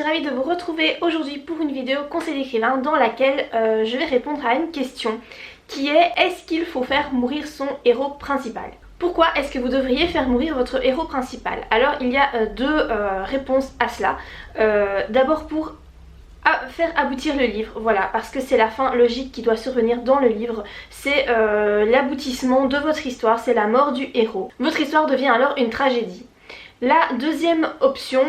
suis ravie de vous retrouver aujourd'hui pour une vidéo conseil d'écrivain dans laquelle je vais répondre à une question qui est qu'il faut faire mourir son héros principal? Pourquoi est-ce que vous devriez faire mourir votre héros principal? Alors il y a deux réponses à cela. D'abord pour faire aboutir le livre, voilà, parce que c'est la fin logique qui doit survenir dans le livre, c'est l'aboutissement de votre histoire, c'est la mort du héros. Votre histoire devient alors une tragédie. La deuxième option,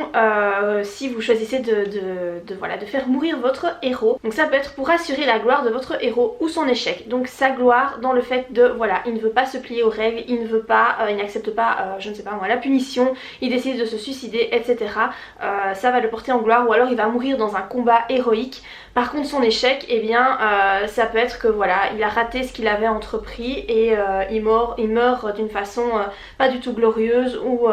si vous choisissez de faire mourir votre héros, donc ça peut être pour assurer la gloire de votre héros ou son échec. Donc sa gloire dans le fait de, voilà, il ne veut pas se plier aux règles, il ne veut pas, il n'accepte pas, je ne sais pas moi, la punition, il décide de se suicider, etc. Ça va le porter en gloire, ou alors il va mourir dans un combat héroïque. Par contre son échec, eh bien ça peut être que voilà, il a raté ce qu'il avait entrepris et il meurt d'une façon pas du tout glorieuse ou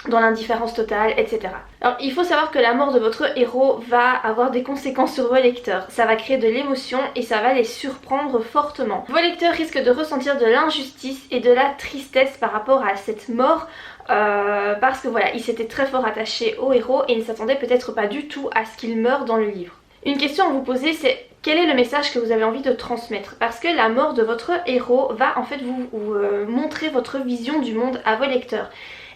dans l'indifférence totale, etc. Alors il faut savoir que la mort de votre héros va avoir des conséquences sur vos lecteurs. Ça va créer de l'émotion et ça va les surprendre fortement. Vos lecteurs risquent de ressentir de l'injustice et de la tristesse par rapport à cette mort parce que voilà, ils s'étaient très fort attachés au héros et ils ne s'attendaient peut-être pas du tout à ce qu'il meure dans le livre. Une question à vous poser, c'est quel est le message que vous avez envie de transmettre? Parce que la mort de votre héros va en fait vous montrer votre vision du monde à vos lecteurs.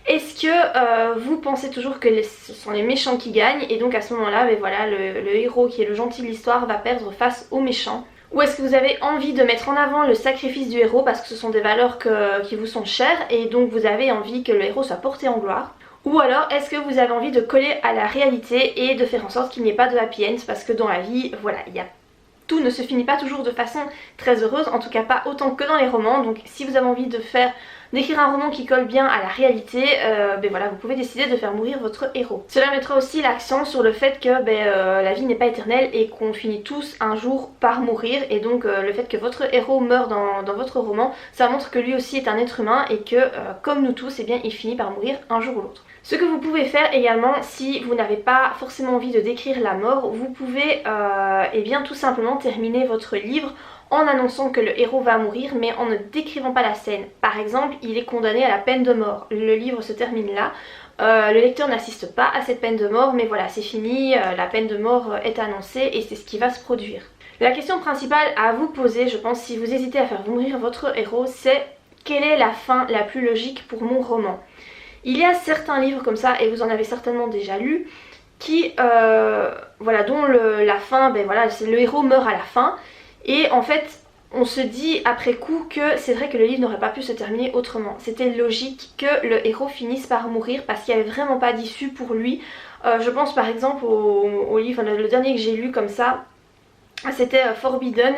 Est-ce que vous pensez toujours que ce sont les méchants qui gagnent et donc à ce moment-là, ben voilà, le héros qui est le gentil de l'histoire va perdre face aux méchants? Ou est-ce que vous avez envie de mettre en avant le sacrifice du héros parce que ce sont des valeurs qui vous sont chères et donc vous avez envie que le héros soit porté en gloire? Ou alors est-ce que vous avez envie de coller à la réalité et de faire en sorte qu'il n'y ait pas de happy end parce que dans la vie, voilà, tout ne se finit pas toujours de façon très heureuse, en tout cas pas autant que dans les romans. Donc si vous avez envie d'écrire un roman qui colle bien à la réalité, ben voilà, vous pouvez décider de faire mourir votre héros. Cela mettra aussi l'accent sur le fait que la vie n'est pas éternelle et qu'on finit tous un jour par mourir, et donc le fait que votre héros meurt dans votre roman, ça montre que lui aussi est un être humain et que comme nous tous, eh bien, il finit par mourir un jour ou l'autre. Ce que vous pouvez faire également, si vous n'avez pas forcément envie de décrire la mort, vous pouvez eh bien, tout simplement terminer votre livre en annonçant que le héros va mourir mais en ne décrivant pas la scène. Par exemple, il est condamné à la peine de mort. Le livre se termine là. Le lecteur n'assiste pas à cette peine de mort, mais voilà, c'est fini, la peine de mort est annoncée et c'est ce qui va se produire. La question principale à vous poser, je pense, si vous hésitez à faire mourir votre héros, c'est quelle est la fin la plus logique pour mon roman? Il y a certains livres comme ça, et vous en avez certainement déjà lu, qui, voilà, dont la fin, ben voilà, le héros meurt à la fin, et en fait, on se dit après coup que c'est vrai que le livre n'aurait pas pu se terminer autrement. C'était logique que le héros finisse par mourir parce qu'il n'y avait vraiment pas d'issue pour lui. Je pense par exemple au livre, le dernier que j'ai lu comme ça, c'était Forbidden,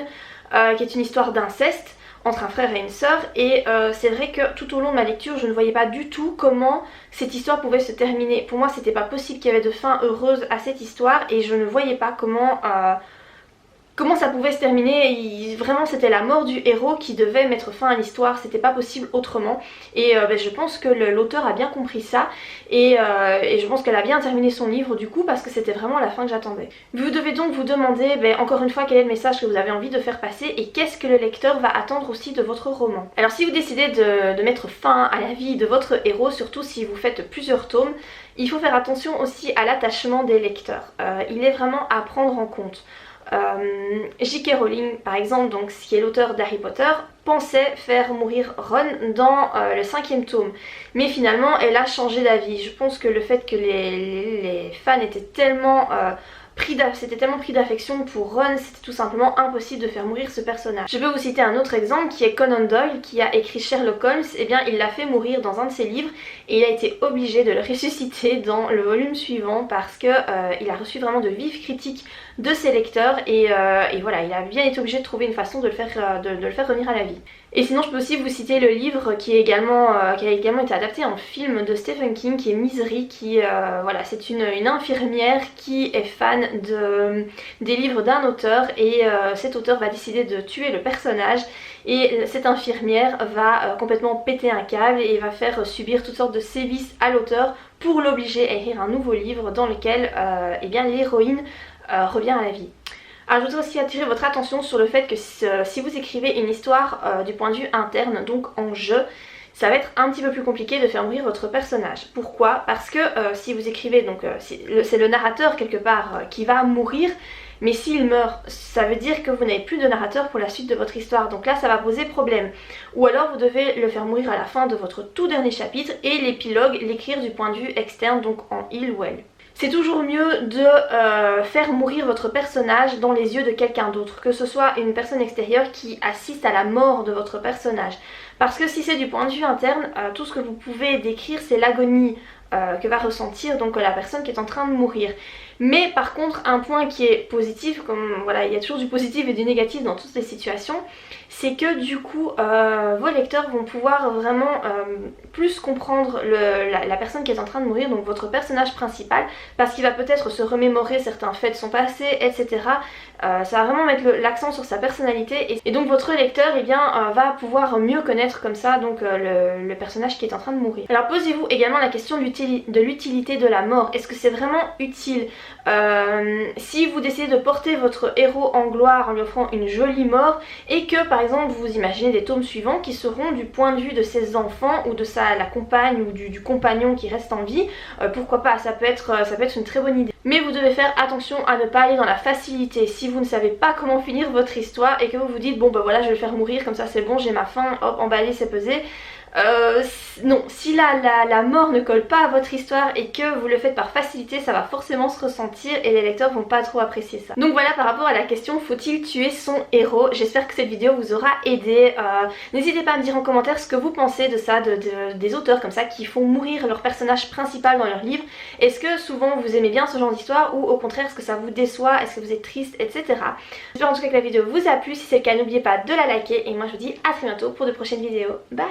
qui est une histoire d'inceste entre un frère et une sœur, et c'est vrai que tout au long de ma lecture je ne voyais pas du tout comment cette histoire pouvait se terminer. Pour moi c'était pas possible qu'il y avait de fin heureuse à cette histoire et je ne voyais pas comment ça pouvait se terminer. Vraiment c'était la mort du héros qui devait mettre fin à l'histoire, c'était pas possible autrement, et je pense que l'auteur a bien compris ça et je pense qu'elle a bien terminé son livre du coup parce que c'était vraiment la fin que j'attendais. Vous devez donc vous demander encore une fois quel est le message que vous avez envie de faire passer et qu'est-ce que le lecteur va attendre aussi de votre roman. Alors si vous décidez de mettre fin à la vie de votre héros, surtout si vous faites plusieurs tomes, il faut faire attention aussi à l'attachement des lecteurs. Il est vraiment à prendre en compte. J.K. Rowling par exemple, donc, qui est l'auteur d'Harry Potter, pensait faire mourir Ron dans le 5e tome, mais finalement elle a changé d'avis. Je pense que le fait que les fans étaient tellement pris d'affection pour Ron, c'était tout simplement impossible de faire mourir ce personnage. Je peux vous citer un autre exemple qui est Conan Doyle qui a écrit Sherlock Holmes. Eh bien il l'a fait mourir dans un de ses livres et il a été obligé de le ressusciter dans le volume suivant parce que il a reçu vraiment de vives critiques de ses lecteurs et voilà, il a bien été obligé de trouver une façon de le faire revenir à la vie. Et sinon je peux aussi vous citer le livre qui a également été adapté en film de Stephen King, qui est Misery, qui voilà, c'est une infirmière qui est fan des livres d'un auteur et cet auteur va décider de tuer le personnage et cette infirmière va complètement péter un câble et va faire subir toutes sortes de sévices à l'auteur pour l'obliger à écrire un nouveau livre dans lequel eh bien l'héroïne revient à la vie. Alors je voudrais aussi attirer votre attention sur le fait que si vous écrivez une histoire du point de vue interne, donc en jeu, ça va être un petit peu plus compliqué de faire mourir votre personnage. Pourquoi? Parce que si vous écrivez, donc c'est le narrateur quelque part qui va mourir, mais s'il meurt, ça veut dire que vous n'avez plus de narrateur pour la suite de votre histoire, donc là ça va poser problème. Ou alors vous devez le faire mourir à la fin de votre tout dernier chapitre et l'épilogue l'écrire du point de vue externe, donc en il ou elle. C'est toujours mieux de faire mourir votre personnage dans les yeux de quelqu'un d'autre, que ce soit une personne extérieure qui assiste à la mort de votre personnage. Parce que si c'est du point de vue interne, tout ce que vous pouvez décrire c'est l'agonie que va ressentir donc la personne qui est en train de mourir. Mais par contre un point qui est positif, comme voilà il y a toujours du positif et du négatif dans toutes les situations, c'est que du coup vos lecteurs vont pouvoir vraiment plus comprendre la personne qui est en train de mourir, donc votre personnage principal, parce qu'il va peut-être se remémorer certains faits de son passé, etc. Ça va vraiment mettre l'accent sur sa personnalité et donc votre lecteur eh bien, va pouvoir mieux connaître comme ça donc le personnage qui est en train de mourir. Alors posez-vous également la question de l'utilité de la mort. Est-ce que c'est vraiment utile? Si vous décidez de porter votre héros en gloire en lui offrant une jolie mort et que par exemple vous imaginez des tomes suivants qui seront du point de vue de ses enfants ou de la compagne ou du compagnon qui reste en vie, pourquoi pas, ça peut être une très bonne idée. Mais vous devez faire attention à ne pas aller dans la facilité. Si vous ne savez pas comment finir votre histoire et que vous vous dites bon bah voilà je vais le faire mourir comme ça c'est bon, j'ai ma fin, hop emballé c'est pesé. Non, si la mort ne colle pas à votre histoire et que vous le faites par facilité, ça va forcément se ressentir et les lecteurs vont pas trop apprécier ça. Donc voilà par rapport à la question faut-il tuer son héros, j'espère que cette vidéo vous aura aidé. N'hésitez pas à me dire en commentaire ce que vous pensez de ça, des auteurs comme ça qui font mourir leur personnage principal dans leur livre. Est-ce que souvent vous aimez bien ce genre d'histoire ou au contraire est-ce que ça vous déçoit, est-ce que vous êtes triste, etc. J'espère en tout cas que la vidéo vous a plu, si c'est le cas n'oubliez pas de la liker et moi je vous dis à très bientôt pour de prochaines vidéos. Bye.